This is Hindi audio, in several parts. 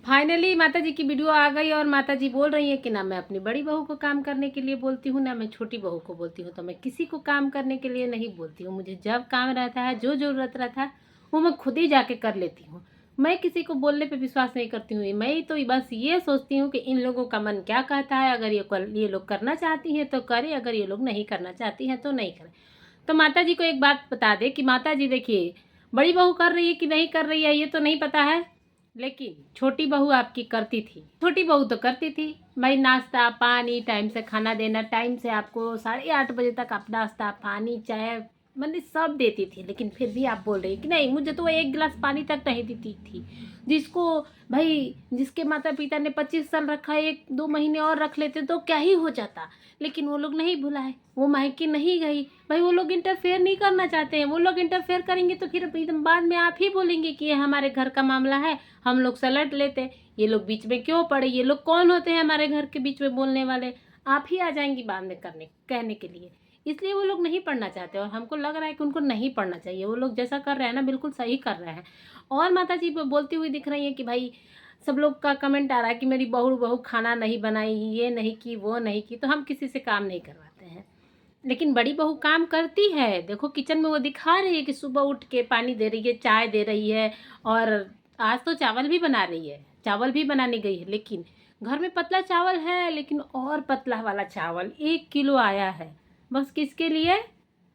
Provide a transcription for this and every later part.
फाइनली माता जी की वीडियो आ गई और माता जी बोल रही है कि ना मैं अपनी बड़ी बहू को काम करने के लिए बोलती हूँ, ना मैं छोटी बहू को बोलती हूँ। तो मैं किसी को काम करने के लिए नहीं बोलती हूँ। मुझे जब काम रहता है, जो ज़रूरत रहता है, वो मैं खुद ही जाके कर लेती हूँ। मैं किसी को बोलने पे विश्वास नहीं करती हूँ। मैं तो बस ये सोचती हूँ कि इन लोगों का मन क्या कहता है। अगर ये लोग करना चाहती हैं तो करें, अगर ये लोग नहीं करना चाहती हैं तो नहीं करें। तो माता जी को एक बात बता दे कि माता जी देखिए, बड़ी बहू कर रही है कि नहीं कर रही है ये तो नहीं पता है, लेकिन छोटी बहू आपकी करती थी। छोटी बहू तो करती थी भाई, नाश्ता पानी टाइम से, खाना देना टाइम से, आपको 8:30 बजे तक आप नाश्ता पानी चाय मतलब सब देती थी। लेकिन फिर भी आप बोल रही कि नहीं, मुझे तो वो एक गिलास पानी तक नहीं देती थी। जिसको भाई, जिसके माता पिता ने 25 साल रखा, 1-2 महीने और रख लेते तो क्या ही हो जाता। लेकिन वो लोग नहीं बुलाए, वो मायके नहीं गई भाई। वो लोग इंटरफेयर नहीं करना चाहते हैं। वो लोग इंटरफेयर करेंगे तो फिर एकदम बाद में आप ही बोलेंगे कि ये हमारे घर का मामला है, हम लोग सलट लेते। ये लोग बीच में क्यों पड़े, ये लोग कौन होते हैं हमारे घर के बीच में बोलने वाले। आप ही आ जाएंगी बाद में कहने के लिए। इसलिए वो लोग नहीं पढ़ना चाहते और हमको लग रहा है कि उनको नहीं पढ़ना चाहिए। वो लोग जैसा कर रहे हैं ना, बिल्कुल सही कर रहे हैं। और माता जी बोलती हुई दिख रही है कि भाई, सब लोग का कमेंट आ रहा है कि मेरी बहू बहू खाना नहीं बनाई, ये नहीं की, वो नहीं की। तो हम किसी से काम नहीं करवाते हैं, लेकिन बड़ी बहू काम करती है। देखो किचन में वो दिखा रही है कि सुबह उठ के पानी दे रही है, चाय दे रही है। और आज तो चावल भी बना रही है, चावल भी बनाने गई है। लेकिन घर में पतला चावल है, लेकिन और पतला वाला चावल 1 किलो आया है। बस किसके लिए?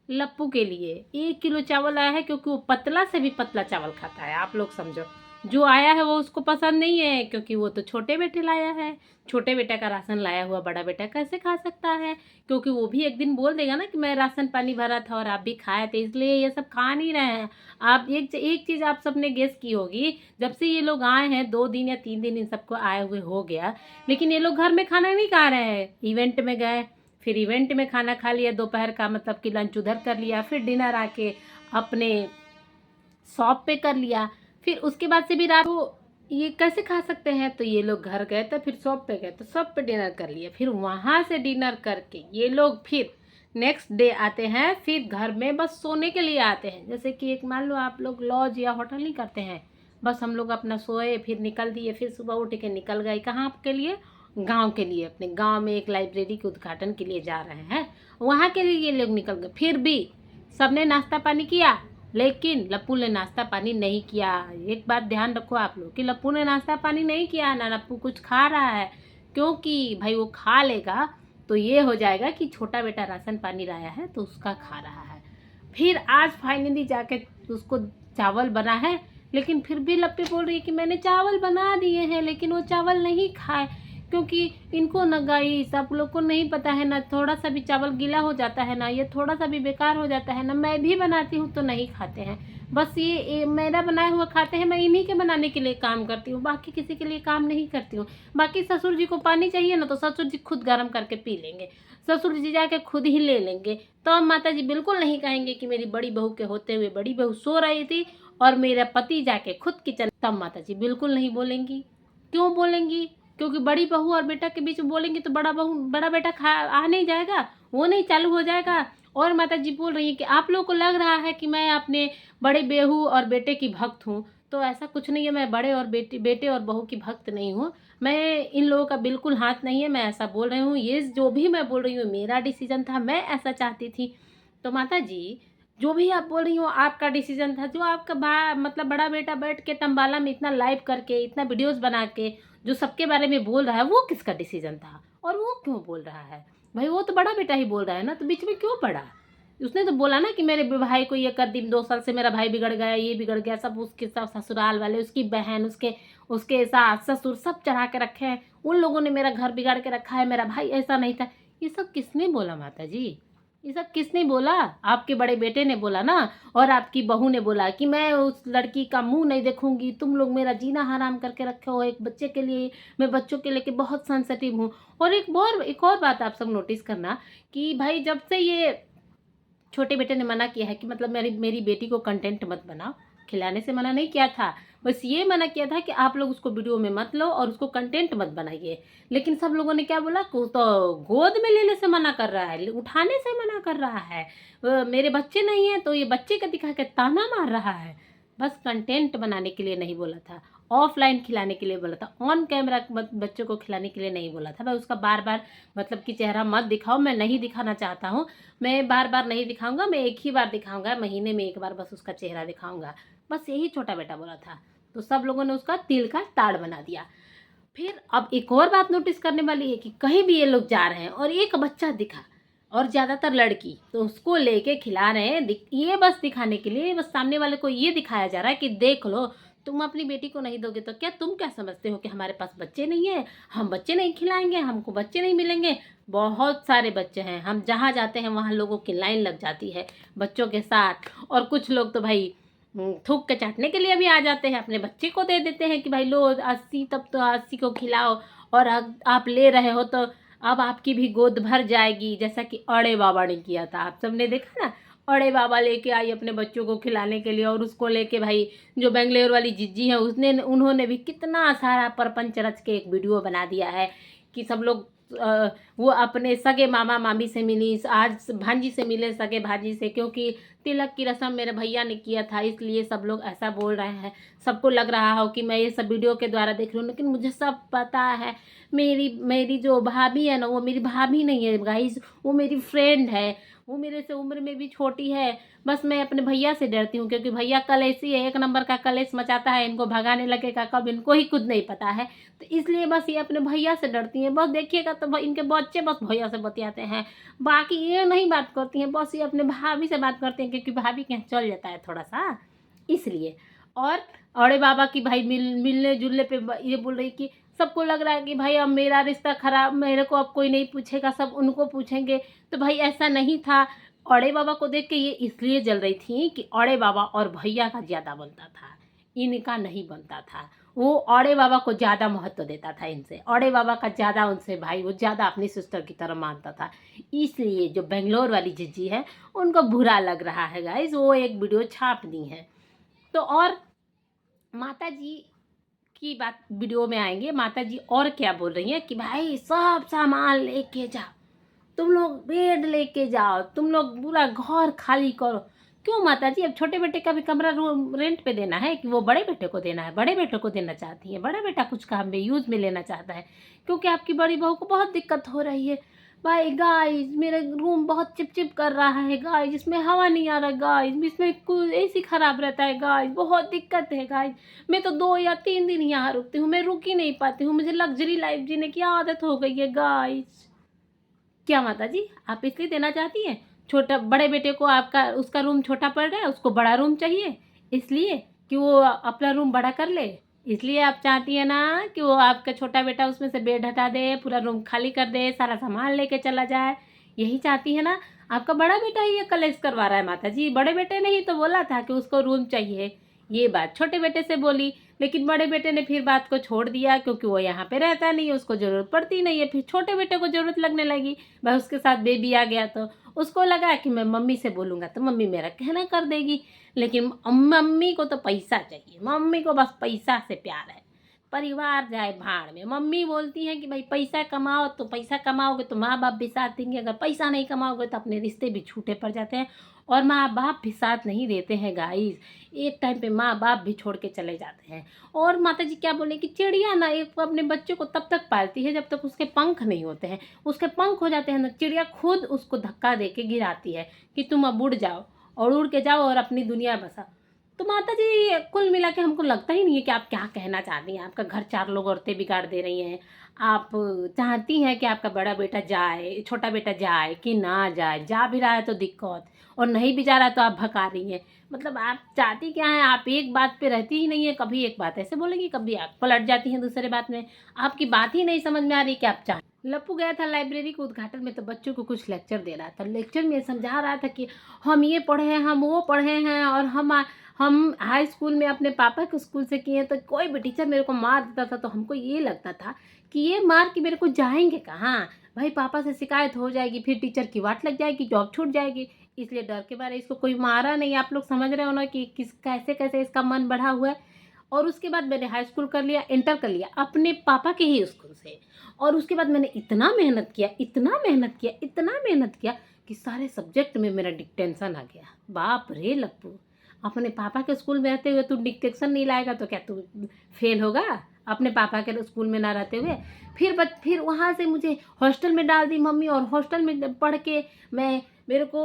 लप्पू के लिए 1 किलो चावल आया है, क्योंकि वो पतला से भी पतला चावल खाता है। आप लोग समझो, जो आया है वो उसको पसंद नहीं है, क्योंकि वो तो छोटे बेटे लाया है। छोटे बेटे का राशन लाया हुआ बड़ा बेटा कैसे खा सकता है? क्योंकि वो भी एक दिन बोल देगा ना कि मैं राशन पानी भरा था और आप भी खाए थे, इसलिए ये सब खा नहीं रहे हैं। आप एक चीज़ आप सबने गेस की होगी, जब से ये लोग आए हैं 2 दिन या 3 दिन इन सबको आए हुए हो गया, लेकिन ये लोग घर में खाना नहीं खा रहे हैं। इवेंट में गए, फिर इवेंट में खाना खा लिया दोपहर का, मतलब कि लंच उधर कर लिया, फिर डिनर आके अपने शॉप पे कर लिया। फिर उसके बाद से भी रात को ये कैसे खा सकते हैं? तो ये लोग घर गए तो फिर शॉप पे गए तो शॉप पे डिनर कर लिया। फिर वहाँ से डिनर करके ये लोग फिर नेक्स्ट डे आते हैं, फिर घर में बस सोने के लिए आते हैं। जैसे कि एक मान लो आप लोग लॉज या होटल नहीं करते हैं, बस हम लोग अपना सोए फिर निकल दिए, फिर सुबह उठ के निकल गए कहाँ के लिए? गांव के लिए। अपने गांव में एक लाइब्रेरी के उद्घाटन के लिए जा रहे हैं, वहाँ के लिए ये लोग निकल गए। फिर भी सबने नाश्ता पानी किया, लेकिन लप्पू ने नाश्ता पानी नहीं किया। एक बात ध्यान रखो आप लोग कि लप्पू ने नाश्ता पानी नहीं किया ना, लप्पू कुछ खा रहा है। क्योंकि भाई वो खा लेगा तो ये हो जाएगा कि छोटा बेटा राशन पानी लाया है तो उसका खा रहा है। फिर आज फाइनली जाके उसको चावल बना है, लेकिन फिर भी लप्पी बोल रही है कि मैंने चावल बना दिए हैं, लेकिन वो चावल नहीं खाए। क्योंकि इनको न गाई सब लोग को नहीं पता है ना, थोड़ा सा भी चावल गीला हो जाता है ना, ये थोड़ा सा भी बेकार हो जाता है ना, मैं भी बनाती हूँ तो नहीं खाते हैं। बस ये मेरा बनाया हुआ खाते हैं। मैं इन्हीं के बनाने के लिए काम करती हूँ, बाकी किसी के लिए काम नहीं करती हूँ। बाकी ससुर जी को पानी चाहिए ना, तो ससुर जी खुद गर्म करके पी लेंगे, ससुर जी जाके खुद ही ले लेंगे। तो अब माता जी बिल्कुल नहीं कहेंगे कि मेरी बड़ी बहू के होते हुए बड़ी बहू सो रही थी और मेरा पति जाके खुद किचन, तब माता जी बिल्कुल नहीं बोलेंगी। क्यों बोलेंगी? क्योंकि बड़ी बहू और बेटा के बीच में बोलेंगी तो बड़ा बेटा खा आ नहीं जाएगा, वो नहीं चालू हो जाएगा। और माता जी बोल रही है कि आप लोगों को लग रहा है कि मैं अपने बड़े बहू और बेटे की भक्त हूँ, तो ऐसा कुछ नहीं है। मैं बड़े और बेटे और बहू की भक्त नहीं हूँ। मैं इन लोगों का बिल्कुल हाथ नहीं है। मैं ऐसा बोल रही हूँ, ये जो भी मैं बोल रही हूँ मेरा डिसीजन था, मैं ऐसा चाहती थी। तो माता जी, जो भी आप बोल रही हो आपका डिसीजन था। जो आपका मतलब बड़ा बेटा बैठ के तंबाला में इतना लाइव करके, इतना वीडियोस बना के जो सबके बारे में बोल रहा है, वो किसका डिसीजन था? और वो क्यों बोल रहा है? भाई वो तो बड़ा बेटा ही बोल रहा है ना, तो बीच में क्यों पड़ा? उसने तो बोला ना कि मेरे भाई को ये कर दी, 2 साल से मेरा भाई बिगड़ गया, ये बिगड़ गया। सब उसके सब ससुराल वाले, उसकी बहन, उसके उसके सास ससुर सब चढ़ा के रखे हैं। उन लोगों ने मेरा घर बिगाड़ के रखा है, मेरा भाई ऐसा नहीं था। ये सब किसने बोला माता जी? ये सब किसने बोला? आपके बड़े बेटे ने बोला ना, और आपकी बहू ने बोला कि मैं उस लड़की का मुंह नहीं देखूंगी, तुम लोग मेरा जीना हराम करके रखे हो एक बच्चे के लिए। मैं बच्चों के लेके बहुत सेंसिटिव हूँ। और एक और बात आप सब नोटिस करना कि भाई, जब से ये छोटे बेटे ने मना किया है कि मतलब मेरी मेरी बेटी को कंटेंट मत बनाओ, खिलाने से मना नहीं किया था, बस ये मना किया था कि आप लोग उसको वीडियो में मत लो और उसको कंटेंट मत बनाइए। लेकिन सब लोगों ने क्या बोला, को तो गोद में लेने से मना कर रहा है, उठाने से मना कर रहा है, मेरे बच्चे नहीं है तो ये बच्चे का दिखा के ताना मार रहा है। बस कंटेंट बनाने के लिए नहीं बोला था। ऑफलाइन खिलाने के लिए बोला था, ऑन कैमरा बच्चों को खिलाने के लिए नहीं बोला था। भाई उसका बार बार मतलब कि चेहरा मत दिखाओ, मैं नहीं दिखाना चाहता हूँ, मैं बार बार नहीं दिखाऊंगा, मैं एक ही बार दिखाऊंगा, महीने में एक बार बस उसका चेहरा दिखाऊंगा, बस यही छोटा बेटा बोला था। तो सब लोगों ने उसका तिल का ताड़ बना दिया। फिर अब एक और बात नोटिस करने वाली है कि कहीं भी ये लोग जा रहे हैं और एक बच्चा दिखा, और ज़्यादातर लड़की, तो उसको लेके खिला रहे हैं, ये बस दिखाने के लिए, बस सामने वाले को ये दिखाया जा रहा है कि देख लो, तुम अपनी बेटी को नहीं दोगे तो क्या तुम क्या समझते हो कि हमारे पास बच्चे नहीं है, हम बच्चे नहीं खिलाएंगे, हमको बच्चे नहीं मिलेंगे। बहुत सारे बच्चे हैं, हम जहाँ जाते हैं वहाँ लोगों की लाइन लग जाती है बच्चों के साथ। और कुछ लोग तो भाई थूक के चाटने के लिए भी आ जाते हैं, अपने बच्चे को दे देते हैं कि भाई लो 80, तब तो 80 को खिलाओ, और आप ले रहे हो तो अब आपकी भी गोद भर जाएगी, जैसा कि अड़े बाबा ने किया था, आप सबने देखा ना। अड़े बाबा लेके आई अपने बच्चों को खिलाने के लिए, और उसको लेके भाई जो बेंगलोर वाली जिज्जी है उन्होंने भी कितना सारा परपंच रच के एक वीडियो बना दिया है कि सब लोग वो अपने सगे मामा मामी से मिली, आज भांजी से मिले सगे भांजी से, क्योंकि तिलक की रस्म मेरे भैया ने किया था, इसलिए सब लोग ऐसा बोल रहे हैं। सबको लग रहा हो कि मैं ये सब वीडियो के द्वारा देख रही हूँ, लेकिन मुझे सब पता है। मेरी जो भाभी है ना, वो मेरी भाभी नहीं है गाइस, वो मेरी फ्रेंड है, वो मेरे से उम्र में भी छोटी है। बस मैं अपने भैया से डरती हूँ, क्योंकि भैया कलेशी है, एक नंबर का कलेश मचाता है, इनको भगाने लगेगा कब इनको ही खुद नहीं पता है। तो इसलिए बस ये अपने भैया से डरती हैं। बस देखिएगा तो इनके बच्चे बस भैया से बतियाते हैं, बाकी ये नहीं बात करती हैं, बस ये अपने भाभी से बात करते हैं, क्योंकि भाभी के यहाँ चल जाता है थोड़ा सा, इसलिए। और अड़े बाबा की भाई मिलने जुलने पे ये बोल रही कि सबको लग रहा है कि भाई अब मेरा रिश्ता खराब, मेरे को अब कोई नहीं पूछेगा, सब उनको पूछेंगे। तो भाई ऐसा नहीं था। अड़े बाबा को देख के ये इसलिए जल रही थी कि अड़े बाबा और भैया का ज़्यादा बनता था, इनका नहीं बनता था। वो अड़े बाबा को ज़्यादा महत्व देता था इनसे, अड़े बाबा का ज़्यादा उनसे भाई, वो ज़्यादा अपनी सिस्टर की तरह मानता था। इसलिए जो बेंगलोर वाली जिज्जी है उनको बुरा लग रहा है गाइस, वो एक वीडियो छाप दी है। तो और माता जी की बात वीडियो में आएंगे। माता जी और क्या बोल रही हैं कि भाई सब सामान लेके जाओ, तुम लोग बेड लेके जाओ, तुम लोग पूरा घर खाली करो। क्यों माता जी, अब छोटे बेटे का भी कमरा रूम रेंट पे देना है कि वो बड़े बेटे को देना है? बड़े बेटे को देना चाहती है, बड़ा बेटा कुछ काम में यूज़ में लेना चाहता है, क्योंकि आपकी बड़ी बहू को बहुत दिक्कत हो रही है। भाई गाइस, मेरा रूम बहुत चिपचिप कर रहा है गाइस, इसमें हवा नहीं आ रहा गाइस, इसमें कुछ एसी खराब रहता है गाइस, बहुत दिक्कत है गाइस। मैं तो 2 या 3 दिन यहाँ रुकती हूँ, मैं रुक ही नहीं पाती हूँ, मुझे लग्जरी लाइफ जीने की आदत हो गई है गाइस। क्या माता जी, आप इसलिए देना चाहती हैं? छोटा बड़े बेटे को आपका उसका रूम छोटा पड़ रहा है, उसको बड़ा रूम चाहिए, इसलिए कि वो अपना रूम बड़ा कर ले, इसलिए आप चाहती हैं ना कि वो आपका छोटा बेटा उसमें से बेड हटा दे, पूरा रूम खाली कर दे, सारा सामान लेके चला जाए, यही चाहती है ना? आपका बड़ा बेटा ही ये कलेश करवा रहा है माता जी, बड़े बेटे ने ही तो बोला था कि उसको रूम चाहिए, ये बात छोटे बेटे से बोली, लेकिन बड़े बेटे ने फिर बात को छोड़ दिया, क्योंकि वो यहाँ पे रहता नहीं है, उसको ज़रूरत पड़ती नहीं है। फिर छोटे बेटे को ज़रूरत लगने लगी, भाई उसके साथ बेबी आ गया तो उसको लगा कि मैं मम्मी से बोलूँगा तो मम्मी मेरा कहना कर देगी। लेकिन मम्मी को तो पैसा चाहिए, मम्मी को बस पैसा से प्यार है, परिवार जाए भाड़ में। मम्मी बोलती हैं कि भाई पैसा कमाओ, तो पैसा कमाओगे तो माँ बाप भी साथ देंगे, अगर पैसा नहीं कमाओगे तो अपने रिश्ते भी छूटे पड़ जाते हैं, और माँ बाप भी साथ नहीं देते हैं गाइस, एक टाइम पे माँ बाप भी छोड़ के चले जाते हैं। और माता जी क्या बोले कि चिड़िया ना एक अपने बच्चे को तब तक पालती है जब तक उसके पंख नहीं होते हैं, उसके पंख हो जाते हैं ना, चिड़िया खुद उसको धक्का दे के गिराती है कि तुम अब उड़ जाओ, और उड़ के जाओ और अपनी दुनिया बसा। तो माता जी कुल मिला के हमको लगता ही नहीं है कि आप क्या कहना चाहती हैं। आपका घर 4 लोग औरतें बिगाड़ दे रही हैं, आप चाहती हैं कि आपका बड़ा बेटा जाए, छोटा बेटा जाए कि ना जाए, जा भी रहा है तो दिक्कत, और नहीं भी जा रहा है तो आप भगा रही हैं। मतलब आप चाहती क्या हैं? आप एक बात पे रहती ही नहीं है, कभी एक बात ऐसे बोलेंगी, कभी आप पलट जाती हैं दूसरे बात में, आपकी बात ही नहीं समझ में आ रही कि आप चाह। लप्पू गया था लाइब्रेरी के उद्घाटन में, तो बच्चों को कुछ लेक्चर दे रहा था, लेक्चर में समझा रहा था कि हम ये पढ़े हैं, हम वो पढ़े हैं, और हम हाई स्कूल में अपने पापा के स्कूल से किए हैं, तो कोई भी टीचर मेरे को मार देता था तो हमको ये लगता था कि ये मार के मेरे को जाएंगे कहाँ, भाई पापा से शिकायत हो जाएगी, फिर टीचर की वाट लग जाएगी, जॉब छूट जाएगी, इसलिए डर के मारे इसको कोई मारा नहीं। आप लोग समझ रहे हो ना कि किस कैसे कैसे इसका मन बढ़ा हुआ है। और उसके बाद मैंने हाई स्कूल कर लिया, इंटर कर लिया अपने पापा के ही स्कूल से, और उसके बाद मैंने इतना मेहनत किया, इतना मेहनत किया, इतना मेहनत किया कि सारे सब्जेक्ट में मेरा डिक्टेंशन आ गया। बाप रे लप्पू, अपने पापा के स्कूल में रहते हुए तू डिक्टेशन नहीं लाएगा तो क्या तू फेल होगा? अपने पापा के स्कूल में ना रहते हुए। फिर वहाँ से मुझे हॉस्टल में डाल दी मम्मी, और हॉस्टल में पढ़ के मेरे को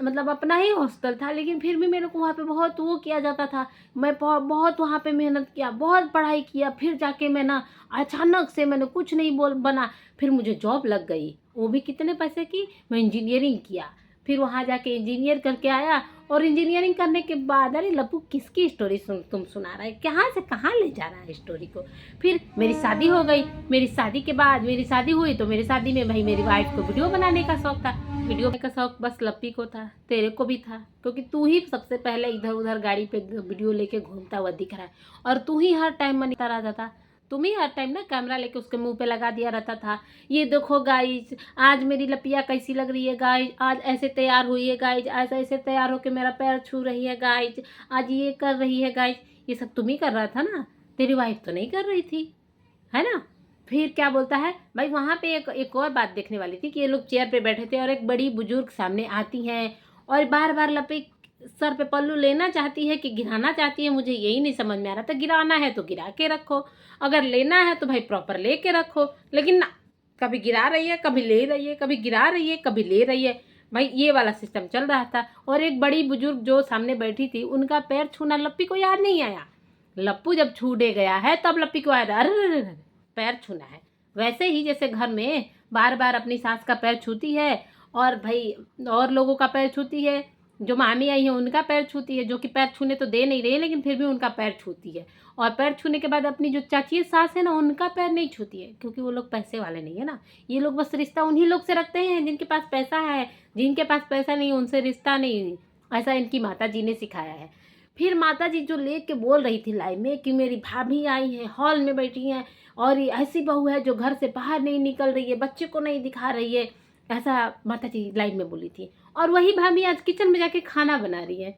मतलब अपना ही हॉस्टल था, लेकिन फिर भी मेरे को वहाँ पे बहुत वो किया जाता था। मैं बहुत वहाँ पे मेहनत किया, बहुत पढ़ाई किया, फिर जाके मैं ना अचानक से मैंने कुछ नहीं बोल बना, फिर मुझे जॉब लग गई, वो भी कितने पैसे की, मैं इंजीनियरिंग किया। फिर वहाँ जाके इंजीनियर करके आया, और इंजीनियरिंग करने के बाद अरे लप्पू किसकी स्टोरी तुम सुना रहा है, कहाँ से कहाँ ले जा रहा है स्टोरी को। फिर मेरी शादी हो गई। मेरी शादी के बाद मेरी शादी हुई तो मेरी शादी में भाई मेरी वाइफ को वीडियो बनाने का शौक था। वीडियो का शौक बस लप्पी को था, तेरे को भी था, क्योंकि तू ही सबसे पहले इधर उधर गाड़ी पे वीडियो लेके घूमता हुआ दिख रहा है, और तू ही हर टाइम मनीता रहता था। तुम ही हर टाइम ना कैमरा लेके उसके मुंह पे लगा दिया रहता था, ये देखो गाइज आज मेरी लपिया कैसी लग रही है गाइज, आज ऐसे तैयार हुई है गाइज, आज ऐसे तैयार होके मेरा पैर छू रही है गाइज, आज ये कर रही है गाइज। ये सब तुम ही कर रहा था ना, तेरी वाइफ तो नहीं कर रही थी, है ना। फिर क्या बोलता है भाई, वहाँ पे एक और बात देखने वाली थी कि ये लोग चेयर पे बैठे थे और एक बड़ी बुजुर्ग सामने आती हैं और बार बार लपी सर पे पल्लू लेना चाहती है कि गिराना चाहती है, मुझे यही नहीं समझ में आ रहा था। गिराना है तो गिरा के रखो, अगर लेना है तो भाई प्रॉपर ले के रखो, लेकिन ना, कभी गिरा रही है कभी ले रही है, कभी गिरा रही है कभी ले रही है। भाई ये वाला सिस्टम चल रहा था। और एक बड़ी बुजुर्ग जो सामने बैठी थी, उनका पैर छूना लप्पी को याद नहीं आया। लप्पू जब छूने गया है तब लप्पी को याद, अरे पैर छूना है। वैसे ही जैसे घर में बार बार अपनी सास का पैर छूती है, और भाई और लोगों का पैर छूती है, जो मामी आई है उनका पैर छूती है, जो कि पैर छूने तो दे नहीं रही लेकिन फिर भी उनका पैर छूती है। और पैर छूने के बाद अपनी जो चाची सास है ना, उनका पैर नहीं छूती है, क्योंकि वो लोग पैसे वाले नहीं है ना। ये लोग बस रिश्ता उन्हीं लोग से रखते हैं जिनके पास पैसा है, जिनके पास पैसा नहीं उनसे रिश्ता नहीं। ऐसा इनकी माता जी ने सिखाया है। फिर माता जी जो लेके बोल रही थी लाइव में कि मेरी भाभी आई है, हॉल में बैठी हैं, और ये ऐसी बहू है जो घर से बाहर नहीं निकल रही है, बच्चे को नहीं दिखा रही है, ऐसा माता जी लाइव में बोली थी। और वही भाभी आज किचन में जाके खाना बना रही है।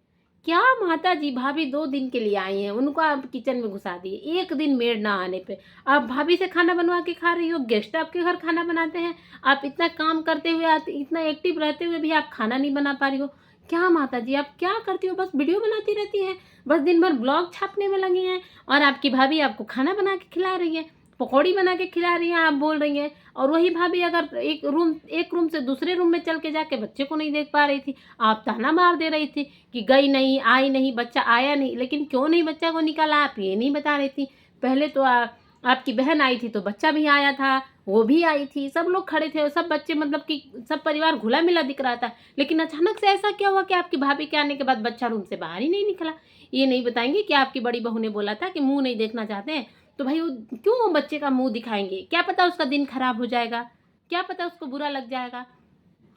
क्या माता जी, भाभी 2 दिन के लिए आई हैं, उनको आप किचन में घुसा दिए, एक दिन मेड ना आने पे आप भाभी से खाना बनवा के खा रही हो। गेस्ट आपके घर खाना बनाते हैं, आप इतना काम करते हुए, आप इतना एक्टिव रहते हुए भी आप खाना नहीं बना पा रही हो। क्या माता जी आप क्या करती हो, बस वीडियो बनाती रहती हैं, बस दिन भर ब्लॉग छापने में लगी हैं, और आपकी भाभी आपको खाना बना के खिला रही है, पकौड़ी बना के खिला रही हैं, आप बोल रही हैं। और वही भाभी अगर एक रूम से दूसरे रूम में चल के जाके बच्चे को नहीं देख पा रही थी, आप ताना मार दे रही थी कि गई नहीं, आई नहीं, बच्चा आया नहीं, लेकिन क्यों नहीं बच्चा को निकाला आप ये नहीं बता रही थी। पहले तो आपकी बहन आई थी तो बच्चा भी आया था, वो भी आई थी, सब लोग खड़े थे, सब बच्चे मतलब कि सब परिवार घुला मिला दिख रहा था। लेकिन अचानक से ऐसा क्या हुआ कि आपकी भाभी के आने के बाद बच्चा रूम से बाहर ही नहीं निकला। ये नहीं बताएंगे कि आपकी बड़ी बहू ने बोला था कि मुंह नहीं देखना चाहते हैं, तो भाई वो क्यों वो बच्चे का मुंह दिखाएंगे, क्या पता उसका दिन खराब हो जाएगा, क्या पता उसको बुरा लग जाएगा।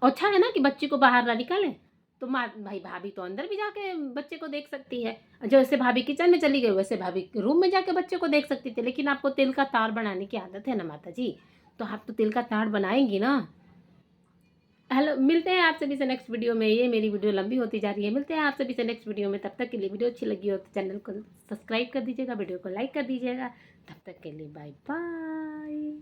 अच्छा है ना कि बच्चे को बाहर ना निकालें। तो माँ भाई भाभी तो अंदर भी जाके बच्चे को देख सकती है, जैसे भाभी किचन में चली गई वैसे भाभी रूम में जाके बच्चे को देख सकती थी। लेकिन आपको तिल का ताड़ बनाने की आदत है ना माता जी, तो आप तो तिल का ताड़ बनाएंगी ना। हेलो, मिलते हैं आप सभी से नेक्स्ट वीडियो में। ये मेरी वीडियो लंबी होती जा रही है, मिलते हैं आप सभी से नेक्स्ट वीडियो में। तब तक के लिए वीडियो अच्छी लगी हो तो चैनल को सब्सक्राइब कर दीजिएगा, वीडियो को लाइक कर दीजिएगा। तब तक के लिए बाय बाय।